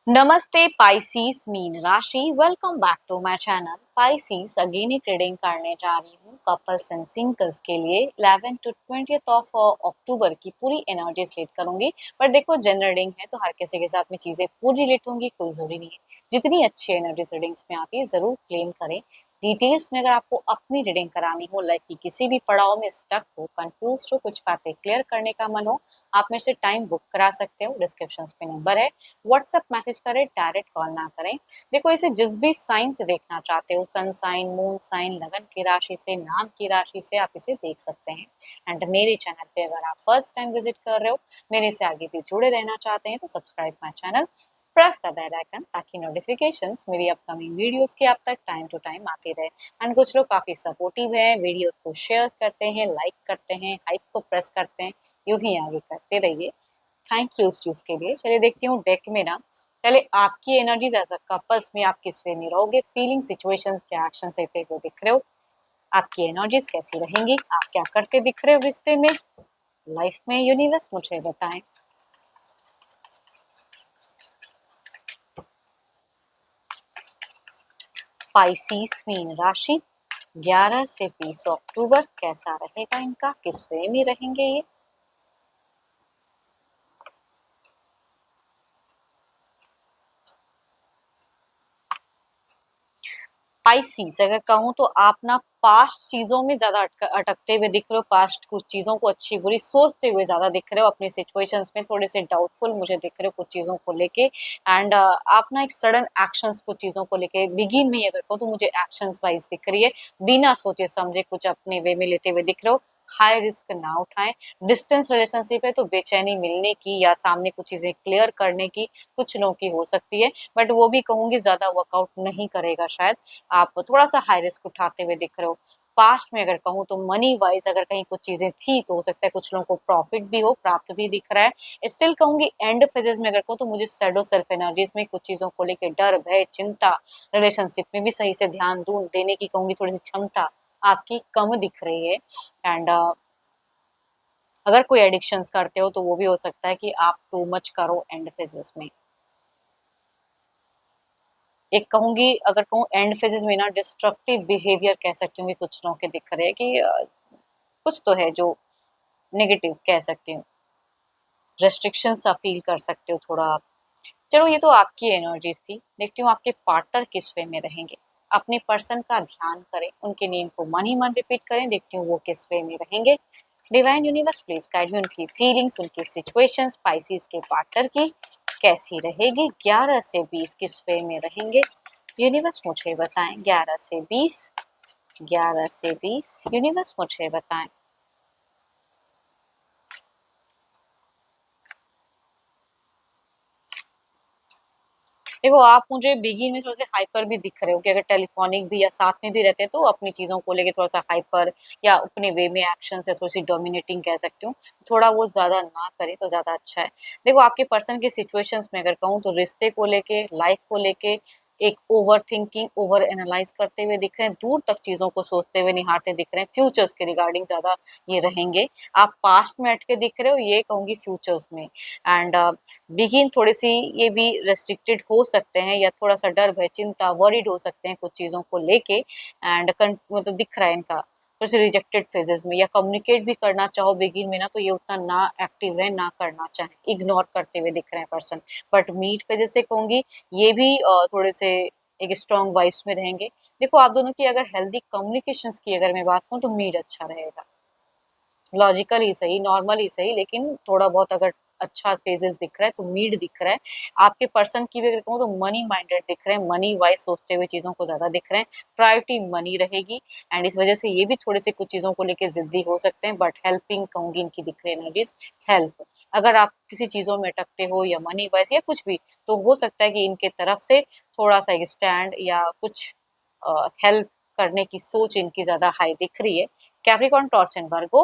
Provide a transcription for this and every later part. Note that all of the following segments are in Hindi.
नमस्ते पाइसीस मीन राशि। Welcome back to my channel Pisces. Again ही ट्रेडिंग करने जा रही हूँ कपल्स एंड सिंगल्स के लिए 11 टू 20 ऑफ अक्टूबर की पूरी एनर्जी रिलेट करूंगी। पर देखो जनरल रीडिंग है तो हर किसी के साथ में चीजें पूरी रिलेट होंगी, कोई जरूरी नहीं है। जितनी अच्छी एनर्जी रीडिंग्स में आती है जरूर क्लेम करें। डिटेल्स में अगर आपको अपनी रीडिंग करानी हो, लाइक कि किसी भी पड़ाव में स्टक हो, कंफ्यूज हो, कुछ बातें क्लियर करने का मन हो, आप मेरे से टाइम बुक करा सकते हो। डिस्क्रिप्शन पे नंबर है, व्हाट्सएप मैसेज करें, डायरेक्ट कॉल ना करें। देखो इसे जिस भी साइन से देखना चाहते हो, सन साइन, मून साइन, लगन की राशि से, नाम की राशि से आप इसे देख सकते हैं। एंड मेरे चैनल पे अगर आप फर्स्ट टाइम विजिट कर रहे हो, मेरे से आगे भी जुड़े रहना चाहते हैं तो subscribe my channel, press the bell icon ताकि नोटिफिकेशंस मेरी अपकमिंग वीडियोस की आप तक टाइम टू टाइम आती रहे। एंड कुछ लोग काफी सपोर्टिव हैं, वीडियोस को शेयर करते हैं, लाइक करते हैं, हाइप को प्रेस करते हैं। यूं ही आगे करते रहिए। थैंक यू उस चीज के लिए। चलिए देखती हूँ डेक में ना, पहले आपकी एनर्जीज एज अ कपल्स में आप किस वे में रहोगे, फीलिंग, सिचुएशंस क्या एक्शन लेते हुए दिख रहे हो, आपकी एनर्जीज कैसी रहेंगी, आप क्या करते दिख रहे हो रिश्ते में, लाइफ में। यूनिवर्स मुझे बताएं। पाइसीस मीन राशि 11 से 20 अक्टूबर कैसा रहेगा इनका, किस वे में रहेंगे ये। स्पाइसीज अगर कहूँ तो आप ना पास्ट चीजों में ज्यादा अटकते हुए दिख रहे हो, पास्ट कुछ चीजों को अच्छी बुरी सोचते हुए ज्यादा दिख रहे हो, अपनी सिचुएशंस में थोड़े से डाउटफुल मुझे दिख रहे हो कुछ चीजों को लेके। एंड आप ना एक सडन एक्शंस कुछ चीजों को लेके बिगिन में ही अगर कहूँ तो मुझे एक्शंस वाइज दिख रही है, बिना सोचे समझे कुछ अपने वे में लेते हुए दिख रहे हो। हाई रिस्क ना उठाएं। डिस्टेंस रिलेशनशिप है तो बेचैनी मिलने की या सामने कुछ चीजें क्लियर करने की कुछ लोगों की हो सकती है, बट वो भी कहूंगी ज्यादा वर्कआउट नहीं करेगा शायद। आप थोड़ा सा हाई रिस्क उठाते हुए दिख रहे हो। पास्ट में अगर कहूँ तो मनी वाइज अगर कहीं कुछ चीजें थी तो हो सकता है कुछ लोगों को प्रॉफिट भी हो, प्राप्त भी दिख रहा है। स्टिल कहूंगी एंड फेजेस में अगर कहूँ तो मुझे सैडो सेल्फ एनर्जीज में कुछ चीजों को लेकर डर, भय, चिंता, रिलेशनशिप में भी सही से ध्यान दूं देने की कहूंगी थोड़ी सी क्षमता आपकी कम दिख रही है। एंड अगर कोई एडिक्शंस करते हो तो वो भी हो सकता है कि आप टू मच करो एंड फेजेस में। एक कहूंगी अगर कहूँ एंड फेजेस में ना डिस्ट्रक्टिव बिहेवियर कह सकती हूँ कि कुछ लोगों के दिख रहे हैं कि कुछ तो है जो नेगेटिव कह सकती हूँ। रेस्ट्रिक्शन सा फील कर सकते हो थोड़ा आप। चलो ये तो आपकी एनर्जीज थी, देखती हूँ आपके पार्टनर किस वे में रहेंगे। अपने पर्सन का ध्यान करें, उनके नेम को मन ही मन रिपीट करें, देखती हूँ वो किस वे में रहेंगे। Divine universe please guide me, उनकी फीलिंग्स, उनकी सिचुएशंस स्पाइसीज के पार्टनर की कैसी रहेगी। 11 से 20 किस वे में रहेंगे, यूनिवर्स मुझे बताएं। 11 से 20, 11 से 20 यूनिवर्स मुझे बताएं। देखो आप मुझे बिगिन में थोड़े से हाइपर भी दिख रहे हो कि अगर टेलीफोनिक भी या साथ में भी रहते हैं तो अपनी चीजों को लेके थोड़ा सा हाइपर या अपने वे में एक्शन से थोड़ी सी डोमिनेटिंग कह सकती हूँ। थोड़ा वो ज्यादा ना करे तो ज्यादा अच्छा है। देखो आपके पर्सन के सिचुएशंस में अगर कहूँ तो रिश्ते को लेके, लाइफ को लेके एक ओवर थिंकिंग, ओवर एनालाइज करते हुए दिख रहे हैं, दूर तक चीजों को सोचते हुए निहारते दिख रहे हैं, फ्यूचर्स के रिगार्डिंग ज्यादा ये रहेंगे। आप पास्ट में अटके दिख रहे हो, ये कहूंगी फ्यूचर्स में। एंड बिगिन थोड़ी सी ये भी रेस्ट्रिक्टेड हो सकते हैं या थोड़ा सा डर, भय, चिंता, वरीड हो सकते हैं कुछ चीजों को लेके। एंड मतलब दिख रहा है इनका थोड़ी सी रिजेक्टेड फेजेस में, या कम्युनिकेट भी करना चाहो बिगिन में ना तो ये उतना ना एक्टिव है, ना करना चाहे, इग्नोर करते हुए दिख रहे हैं पर्सन। बट मीट फेजेस से कहूंगी ये भी थोड़े से एक स्ट्रॉन्ग वाइस में रहेंगे। देखो आप दोनों की अगर हेल्दी कम्युनिकेशंस की अगर मैं बात करूँ तो मीट अच्छा रहेगा। लॉजिकल ही सही, नॉर्मल ही सही, लेकिन थोड़ा बहुत अगर अच्छा फेजेस दिख रहा है तो मीड दिख रहा है। आपके पर्सन की भी अगर कहूँ तो मनी माइंडेड दिख रहे हैं, मनी वाइज सोचते हुए चीजों को ज्यादा दिख रहे हैं, प्रायोरिटी मनी रहेगी। एंड इस वजह से ये भी थोड़े से कुछ चीजों को लेकर जिद्दी हो सकते हैं, बट हेल्पिंग कहूंगी इनकी दिख रही एनर्जीज। हेल्प अगर आप किसी चीजों में अटकते हो या मनी वाइज या कुछ भी, तो हो सकता है कि इनके तरफ से थोड़ा सा एक स्टैंड या कुछ हेल्प करने की सोच इनकी ज्यादा हाई दिख रही है। Capricorn, Taurus and Virgo,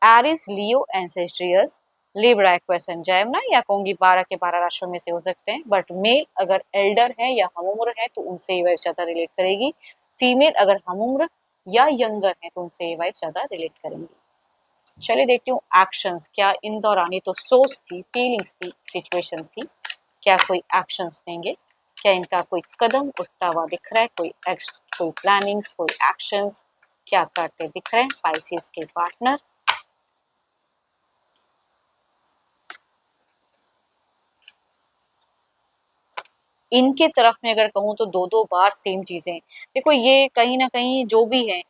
Aries, Leo, एंसेस्ट्रियस, लिब्रा, एक्वेरियस एंड जेमिनी, या कहूंगी 12 के 12 राशियों में से हो सकते हैं। बट मेल अगर एल्डर है या हम उम्र है तो उनसे ये वाइफ ज्यादा रिलेट करेगी। फीमेल अगर हम उम्र या यंगर है तो उनसे ये वाइफ ज्यादा रिलेट करेंगी। चलिए देखती हूँ एक्शंस क्या इन दौरान, ये तो सोच थी, फीलिंग्स थी, सिचुएशन थी, क्या कोई एक्शंस लेंगे, क्या इनका कोई कदम उठता हुआ दिख रहा है, कोई प्लानिंग्स, कोई एक्शंस क्या करते दिख रहे हैं पाइसेस के पार्टनर। इनके तरफ में अगर कहूँ तो 2-2 बार सेम चीज़ें। देखो ये कहीं न कहीं जो भी है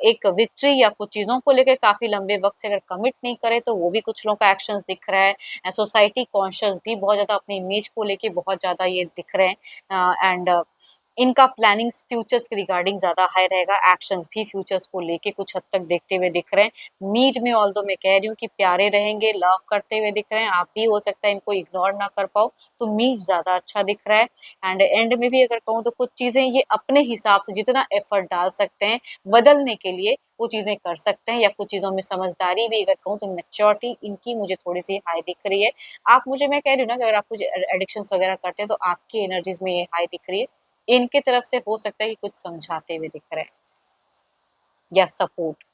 एक विक्ट्री या कुछ चीज़ों को लेके काफ़ी लंबे वक़्त से अगर कमिट नहीं करे तो वो भी कुछ लोगों का एक्शंस दिख रहा है। सोसाइटी कॉन्शियस भी बहुत ज़्यादा अपनी इमेज को लेके बहुत ज़्यादा ये दिख रहे हैं। एंड इनका प्लानिंग्स फ्यूचर्स के रिगार्डिंग ज़्यादा हाई रहेगा, एक्शंस भी फ्यूचर्स को लेके कुछ हद तक देखते हुए दिख रहे हैं। मीट में ऑल्दो मैं कह रही हूँ कि प्यारे रहेंगे, लव करते हुए दिख रहे हैं, आप भी हो सकता है इनको इग्नोर ना कर पाओ, तो मीट ज़्यादा अच्छा दिख रहा है। एंड एंड में भी अगर कहूँ तो कुछ चीज़ें ये अपने हिसाब से जितना एफर्ट डाल सकते हैं बदलने के लिए वो चीज़ें कर सकते हैं, या कुछ चीज़ों में समझदारी भी अगर कहूँ तो मैच्योरिटी इनकी मुझे थोड़ी-सी हाई दिख रही है। आप मुझे मैं कह रही हूँ ना कि अगर आप कुछ एडिक्शंस वगैरह करते हैं तो आपकी एनर्जीज़ में ये हाई दिख रही है। इनके तरफ से हो सकता है कि कुछ समझाते हुए दिख रहे हैं या support.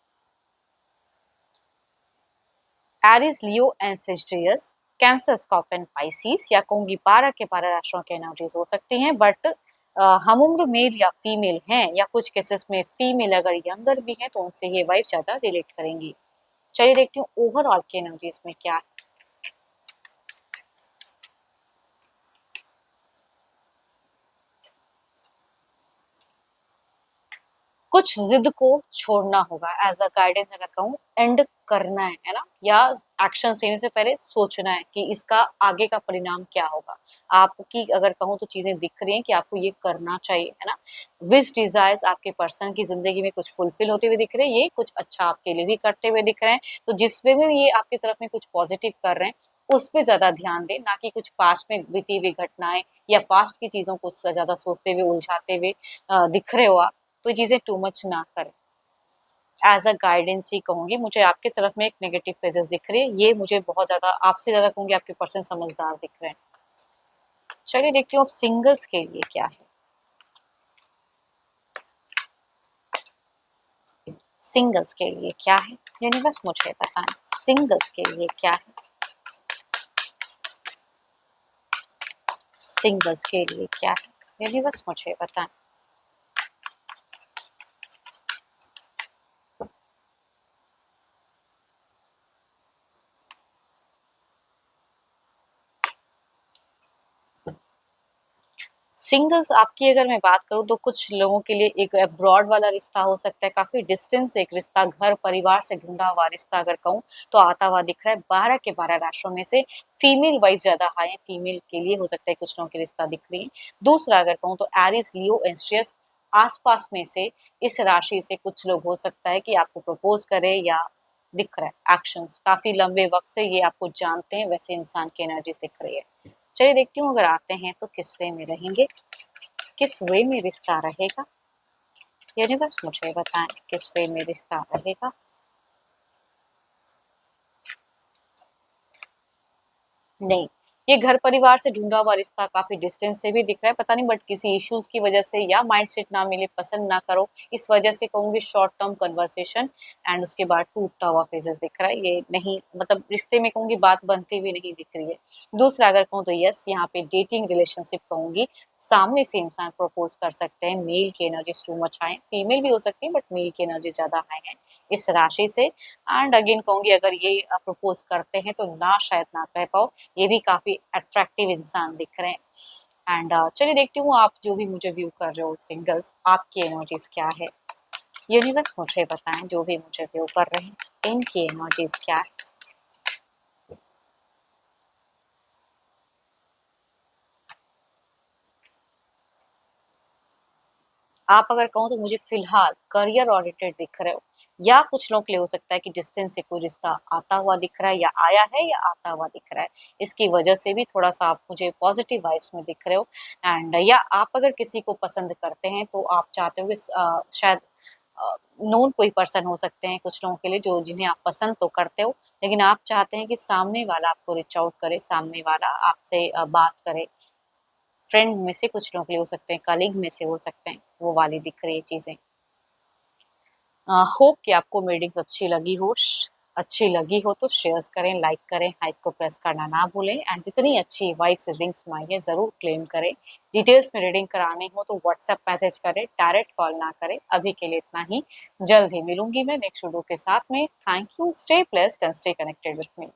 Aries, Leo and Sagittarius, cancer, scorpion, Pisces या कहूंगी 12 के 12 राशियों के एनर्जीज हो सकती हैं, बट हम उम्र मेल या फीमेल हैं, या कुछ केसेस में फीमेल अगर यंगर भी हैं तो उनसे ये वाइफ ज्यादा रिलेट करेंगी। चलिए देखती हूँ ओवरऑल की एनर्जीज में क्या है। कुछ जिद को छोड़ना होगा एज अ गाइडेंस अगर कहूँ, एंड करना है ना, या एक्शन लेने से पहले सोचना है कि इसका आगे का परिणाम क्या होगा। आपकी अगर कहूँ तो चीजें दिख रही हैं कि आपको ये करना चाहिए, है ना। विश डिजायर्स आपके पर्सन की जिंदगी में कुछ फुलफिल होते हुए दिख रहे हैं, ये कुछ अच्छा आपके लिए भी करते हुए दिख रहे हैं। तो जिस वे में ये आपकी तरफ में कुछ पॉजिटिव कर रहे हैं उस पे ज्यादा ध्यान दें, ना कि कुछ पास्ट में बीती हुई घटनाएं या पास्ट की चीजों को ज्यादा सोचते हुए उलझाते हुए दिख रहे हो आप। तो ये चीजें टू मच ना करें। एज अ गाइडेंस ही कहूंगी, मुझे आपके तरफ में एक नेगेटिव फेजेस दिख रही है, ये मुझे बहुत ज्यादा आपसे ज्यादा कहूंगी आपके पर्सन समझदार दिख रहे हैं। चलिए देखती हूँ अब सिंगल्स के लिए क्या है। सिंगल्स के लिए क्या है यूनिवर्स मुझे बताएं, सिंगल्स के लिए क्या है, सिंगल्स के लिए क्या है यूनिवर्स मुझे बताएं। सिंगल्स आपकी अगर मैं बात करूँ तो कुछ लोगों के लिए एक अब्रॉड वाला रिश्ता हो सकता है, काफी डिस्टेंस एक रिश्ता, घर परिवार से ढूंढा हुआ रिश्ता अगर कहूँ तो आता हुआ दिख रहा है। 12 के 12 राशियों में से फीमेल वाइफ ज्यादा हाई है, फीमेल के लिए हो सकता है कुछ लोगों के रिश्ता दिख रही है। दूसरा अगर कहूँ तो एरिस, लियो, एस्ट्रियस, आसपास में से इस राशि से कुछ लोग हो सकता है कि आपको प्रपोज करे, या दिख रहा है एक्शंस काफी लंबे वक्त से ये आपको जानते हैं, वैसे इंसान की एनर्जी दिख रही है। चलिए देखती हूँ अगर आते हैं तो किस वे में रहेंगे, किस वे में रिश्ता रहेगा, यूनिवर्स मुझे बताएं किस वे में रिश्ता रहेगा। नहीं, ये घर परिवार से ढूंढा हुआ रिश्ता काफी डिस्टेंस से भी दिख रहा है, पता नहीं बट किसी इश्यूज की वजह से या माइंडसेट ना मिले, पसंद ना करो, इस वजह से कहूंगी शॉर्ट टर्म कन्वर्सेशन, एंड उसके बाद टूटता हुआ फेजेस दिख रहा है। ये नहीं मतलब रिश्ते में कहूंगी बात बनती हुई नहीं दिख रही है। दूसरा अगर कहूँ तो यस, यहाँ पे डेटिंग रिलेशनशिप कहूंगी, सामने से इंसान प्रपोज कर सकते हैं, मेल की energy too much high, female भी हो सकती है बट मेल की एनर्जी ज्यादा हाई है इस राशि से। एंड अगेन कहूंगी अगर ये प्रपोज करते हैं तो ना शायद ना कह पाओ, ये भी काफी अट्रैक्टिव इंसान दिख रहे हैं। एंड चलिए देखती हूँ आप जो भी मुझे व्यू कर रहे हो सिंगल्स, आपकी एनर्जीज क्या है, यूनिवर्स मुझे बताएं जो भी मुझे व्यू कर रहे हैं इनकी एनर्जीज क्या है। आप अगर कहो तो मुझे फिलहाल करियर ओरिएंटेड दिख रहे हो, या कुछ लोगों के लिए हो सकता है कि डिस्टेंस से कोई रिश्ता आता हुआ दिख रहा है, या आया है या आता हुआ दिख रहा है, इसकी वजह से भी थोड़ा सा आप मुझे पॉजिटिव वाइब्स में दिख रहे हो। एंड या आप अगर किसी को पसंद करते हैं तो आप चाहते हो कि शायद नोन कोई पर्सन हो सकते हैं कुछ लोगों के लिए जो जिन्हें आप पसंद तो करते हो, लेकिन आप चाहते हैं कि सामने वाला आपको रीच आउट करे, सामने वाला आपसे बात करे। फ्रेंड में से कुछ लोग के लिए हो सकते हैं, कलीग में से हो सकते हैं, वो वाली दिख रही है चीजें। होप कि आपको रीडिंग्स अच्छी लगी हो। अच्छी लगी हो तो शेयर्स करें, लाइक करें, हाइप को प्रेस करना ना भूलें एंड जितनी अच्छी वाइब से रीडिंग्स मांगे ज़रूर क्लेम करें। डिटेल्स में रीडिंग करानी हो तो व्हाट्सएप मैसेज करें, डायरेक्ट कॉल ना करें। अभी के लिए इतना ही, जल्द ही मिलूंगी मैं नेक्स्ट वीडियो के साथ में। Thank you, stay blessed and stay connected with me.